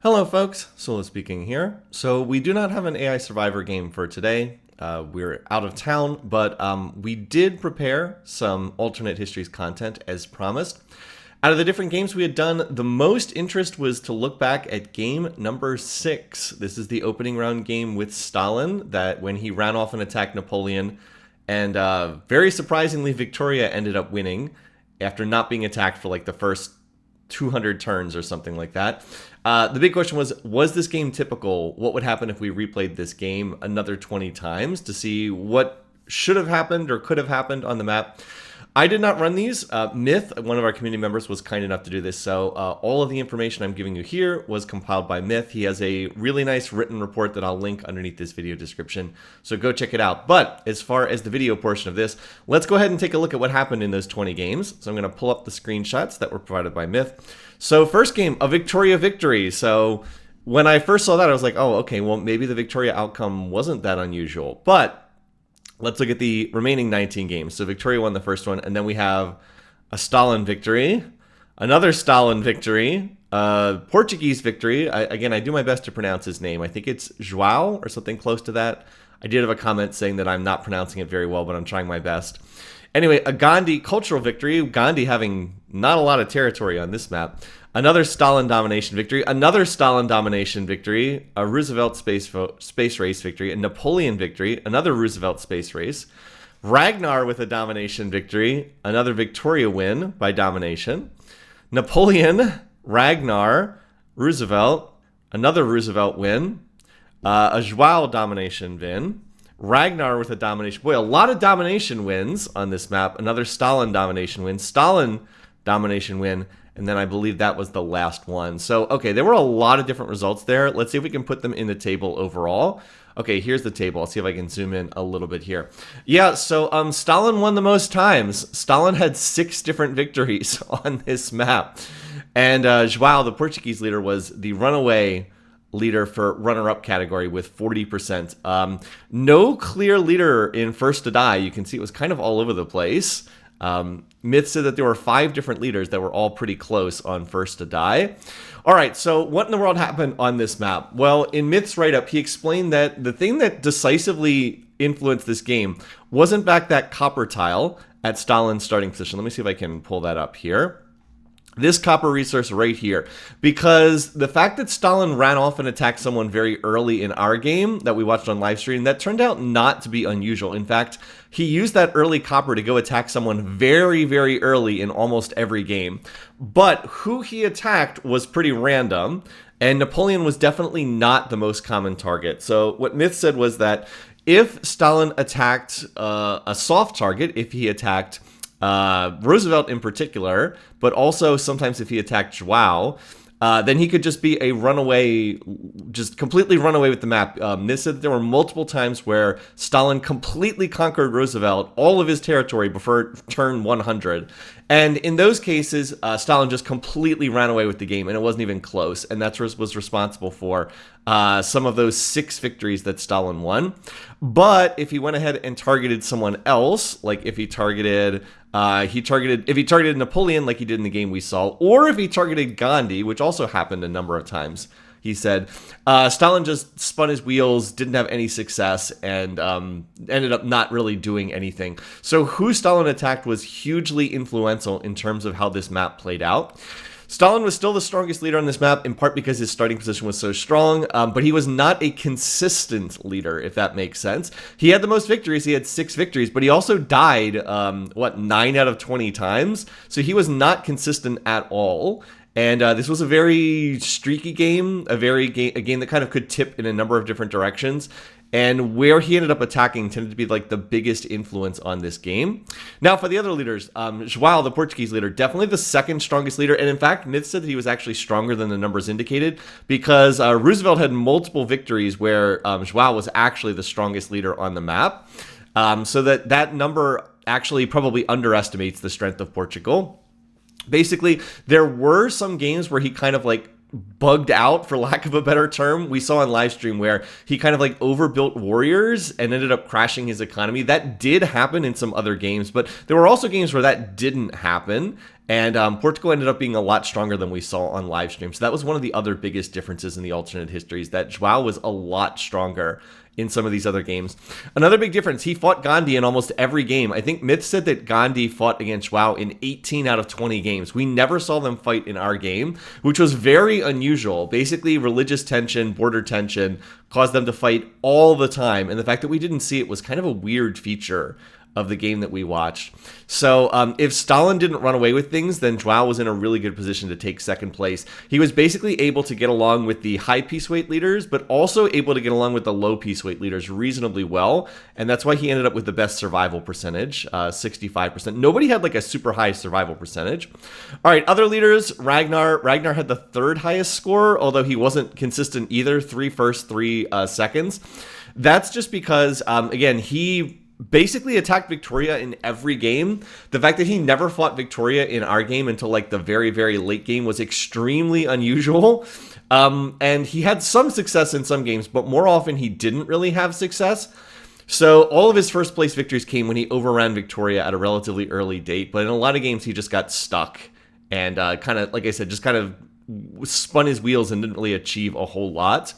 Hello folks, Solo speaking here. So we do not have an AI Survivor game for today. We're out of town, but we did prepare some alternate histories content as promised. Out of the different games we had done, the most interest was to look back at game number 6. This is the opening round game with Stalin, that when he ran off and attacked Napoleon, and very surprisingly, Victoria ended up winning after not being attacked for like the first 200 turns or something like that. The big question was this game typical? What would happen if we replayed this game another 20 times to see what should have happened or could have happened on the map? I did not run these. Myth, one of our community members, was kind enough to do this. So all of the information I'm giving you here was compiled by Myth. He has a really nice written report that I'll link underneath this video description. So go check it out. But as far as the video portion of this, let's go ahead and take a look at what happened in those 20 games. So I'm going to pull up the screenshots that were provided by Myth. So first game, a Victoria victory. So when I first saw that, I was like, oh, okay, well, maybe the Victoria outcome wasn't that unusual. But let's look at the remaining 19 games. So Victoria won the first one, and then we have a Stalin victory, another Stalin victory, Portuguese victory. Again, I do my best to pronounce his name. I think it's João or something close to that. I did have a comment saying that I'm not pronouncing it very well, but I'm trying my best. Anyway, a Gandhi cultural victory, Gandhi having not a lot of territory on this map. Another Stalin domination victory, another Stalin domination victory, a Roosevelt space race victory, a Napoleon victory, another Roosevelt space race, Ragnar with a domination victory, another Victoria win by domination, Napoleon, Ragnar, Roosevelt, another Roosevelt win, a João domination win, Ragnar with a domination. Boy, a lot of domination wins on this map. Another Stalin domination win, Stalin domination win, and then I believe that was the last one. So, okay, there were a lot of different results there. Let's see if we can put them in the table overall. Okay, here's the table. I'll see if I can zoom in a little bit here. Yeah, so Stalin won the most times. Stalin had 6 different victories on this map. And João, the Portuguese leader, was the runaway leader for runner-up category with 40%. No clear leader in first to die. You can see it was kind of all over the place. Myth said that there were 5 different leaders that were all pretty close on first to die. All right, so what in the world happened on this map? Well, in Myth's write-up, he explained that the thing that decisively influenced this game was in fact that copper tile at Stalin's starting position. Let me see if I can pull that up here. This copper resource right here, because the fact that Stalin ran off and attacked someone very early in our game that we watched on live stream, that turned out not to be unusual. In fact, he used that early copper to go attack someone very, very early in almost every game. But who he attacked was pretty random, and Napoleon was definitely not the most common target. So what Myth said was that if Stalin attacked a soft target, if he attacked Roosevelt in particular, but also sometimes if he attacked João, then he could just be a runaway, just completely run away with the map. They said that there were multiple times where Stalin completely conquered Roosevelt, all of his territory before turn 100. And in those cases, Stalin just completely ran away with the game, and it wasn't even close. And that was responsible for some of those 6 victories that Stalin won. But if he went ahead and targeted someone else, like if he targeted Napoleon like he did in the game we saw, or if he targeted Gandhi, which also happened a number of times, he said, Stalin just spun his wheels, didn't have any success, and ended up not really doing anything. So who Stalin attacked was hugely influential in terms of how this map played out. Stalin was still the strongest leader on this map, in part because his starting position was so strong, but he was not a consistent leader, if that makes sense. He had the most victories. He had 6 victories, but he also died, 9 out of 20 times? So he was not consistent at all. And this was a very streaky game, a game that kind of could tip in a number of different directions. And where he ended up attacking tended to be like the biggest influence on this game. Now, for the other leaders, João, the Portuguese leader, definitely the second strongest leader. And in fact, Myth said that he was actually stronger than the numbers indicated, because Roosevelt had multiple victories where João was actually the strongest leader on the map. So that number actually probably underestimates the strength of Portugal. Basically, there were some games where he kind of like bugged out, for lack of a better term. We saw on live stream where he kind of like overbuilt warriors and ended up crashing his economy. That did happen in some other games, but there were also games where that didn't happen. And Portugal ended up being a lot stronger than we saw on live stream. So that was one of the other biggest differences in the alternate histories, that João was a lot stronger in some of these other games. Another big difference, he fought Gandhi in almost every game. I think Myth said that Gandhi fought against João in 18 out of 20 games. We never saw them fight in our game, which was very unusual. Basically, religious tension, border tension caused them to fight all the time. And the fact that we didn't see it was kind of a weird feature of the game that we watched. So if Stalin didn't run away with things, then João was in a really good position to take second place. He was basically able to get along with the high piece weight leaders, but also able to get along with the low piece weight leaders reasonably well. And that's why he ended up with the best survival percentage, 65%. Nobody had like a super high survival percentage. All right, other leaders, Ragnar had the third highest score, although he wasn't consistent either, 3 first, 3 seconds. That's just because, again, he basically attacked Victoria in every game. The fact that he never fought Victoria in our game until like the very, very late game was extremely unusual. And he had some success in some games, but more often he didn't really have success. So all of his first place victories came when he overran Victoria at a relatively early date. But in a lot of games, he just got stuck and kind of, like I said, just kind of spun his wheels and didn't really achieve a whole lot.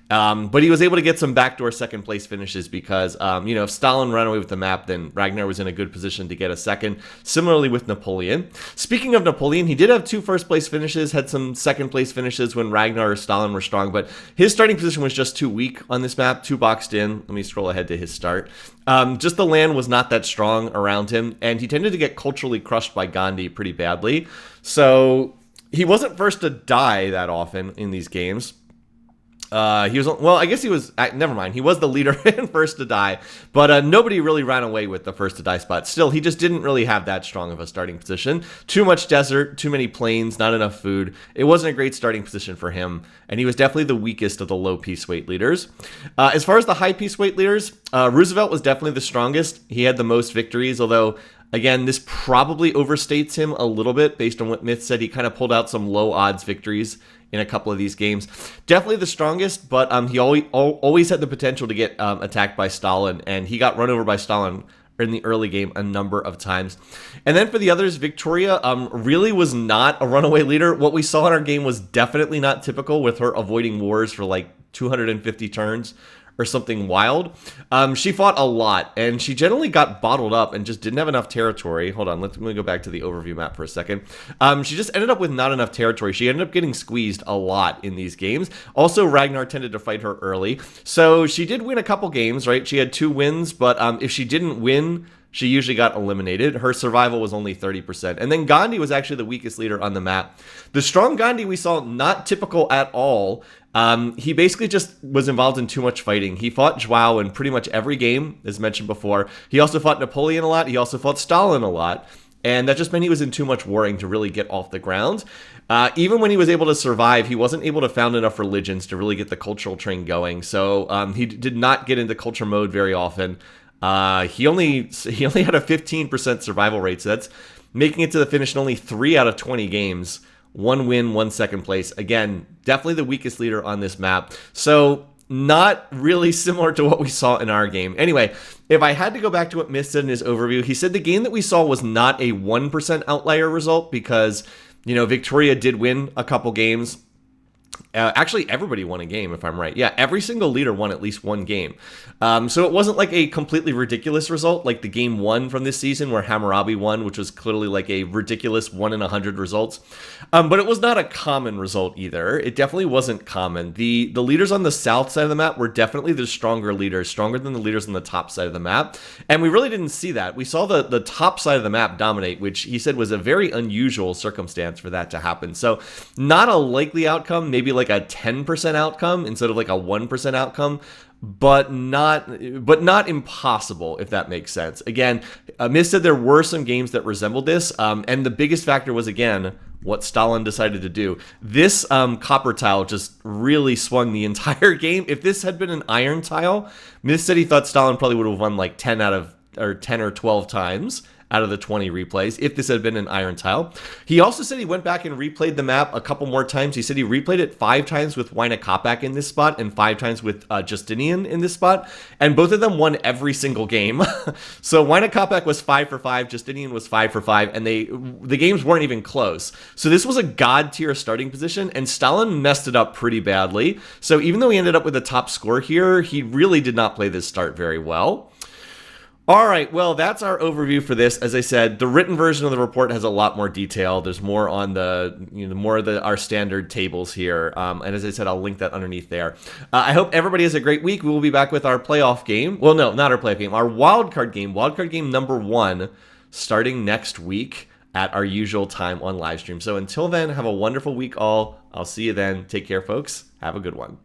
But he was able to get some backdoor second place finishes because, if Stalin ran away with the map, then Ragnar was in a good position to get a second. Similarly with Napoleon. Speaking of Napoleon, he did have 2 first place finishes, had some second place finishes when Ragnar or Stalin were strong, but his starting position was just too weak on this map, too boxed in. Let me scroll ahead to his start. Just the land was not that strong around him, and he tended to get culturally crushed by Gandhi pretty badly. So he wasn't first to die that often in these games. He was, well, I guess he was, never mind. He was the leader and first to die, but nobody really ran away with the first to die spot. Still, he just didn't really have that strong of a starting position. Too much desert, too many plains, not enough food. It wasn't a great starting position for him, and he was definitely the weakest of the low piece weight leaders. As far as the high piece weight leaders, Roosevelt was definitely the strongest. He had the most victories, although again, this probably overstates him a little bit based on what Myth said. He kind of pulled out some low odds victories in a couple of these games. Definitely the strongest, but he always had the potential to get attacked by Stalin, and he got run over by Stalin in the early game a number of times. And then for the others, Victoria really was not a runaway leader. What we saw in our game was definitely not typical, with her avoiding wars for like 250 turns or something wild. She fought a lot, and she generally got bottled up and just didn't have enough territory. Hold on, let me go back to the overview map for a second. She just ended up with not enough territory. She ended up getting squeezed a lot in these games. Also, Ragnar tended to fight her early. So she did win a couple games, right? She had 2 wins, but if she didn't win, she usually got eliminated. Her survival was only 30%. And then Gandhi was actually the weakest leader on the map. The strong Gandhi we saw, not typical at all. He basically just was involved in too much fighting. He fought João in pretty much every game, as mentioned before. He also fought Napoleon a lot. He also fought Stalin a lot. And that just meant he was in too much warring to really get off the ground. Even when he was able to survive, he wasn't able to found enough religions to really get the cultural train going. So he did not get into culture mode very often. He only had a 15% survival rate, so that's making it to the finish in only 3 out of 20 games. 1 win, 1 second place. Again, definitely the weakest leader on this map. So not really similar to what we saw in our game. Anyway, if I had to go back to what Myth said in his overview, he said the game that we saw was not a 1% outlier result because, Victoria did win a couple games. Actually, everybody won a game, if I'm right. Yeah, every single leader won at least 1 game. So it wasn't like a completely ridiculous result, like the game 1 from this season where Hammurabi won, which was clearly like a ridiculous 1 in 100 results. But it was not a common result either. It definitely wasn't common. The leaders on the south side of the map were definitely the stronger leaders, stronger than the leaders on the top side of the map. And we really didn't see that. We saw the top side of the map dominate, which he said was a very unusual circumstance for that to happen. So not a likely outcome, maybe like a 10% outcome instead of like a 1% outcome, but not impossible, if that makes sense. Again, Myth said there were some games that resembled this, and the biggest factor was, again, what Stalin decided to do. This copper tile just really swung the entire game. If this had been an iron tile, Myth said he thought Stalin probably would have won like 10 or 12 times out of the 20 replays if this had been an iron tile. He also said he went back and replayed the map a couple more times. He said he replayed it 5 times with Wynakoppak in this spot and 5 times with Justinian in this spot, and both of them won every single game. So Wynakoppak was 5 for 5, Justinian was 5 for 5, and the games weren't even close. So this was a god tier starting position, and Stalin messed it up pretty badly. So even though he ended up with a top score here, he really did not play this start very well. All right, well, that's our overview for this. As I said, the written version of the report has a lot more detail. There's more on our standard tables here. And as I said, I'll link that underneath there. I hope everybody has a great week. We will be back with our playoff game. Well, no, not our playoff game. Our wildcard game number 1, starting next week at our usual time on live stream. So until then, have a wonderful week all. I'll see you then. Take care, folks. Have a good one.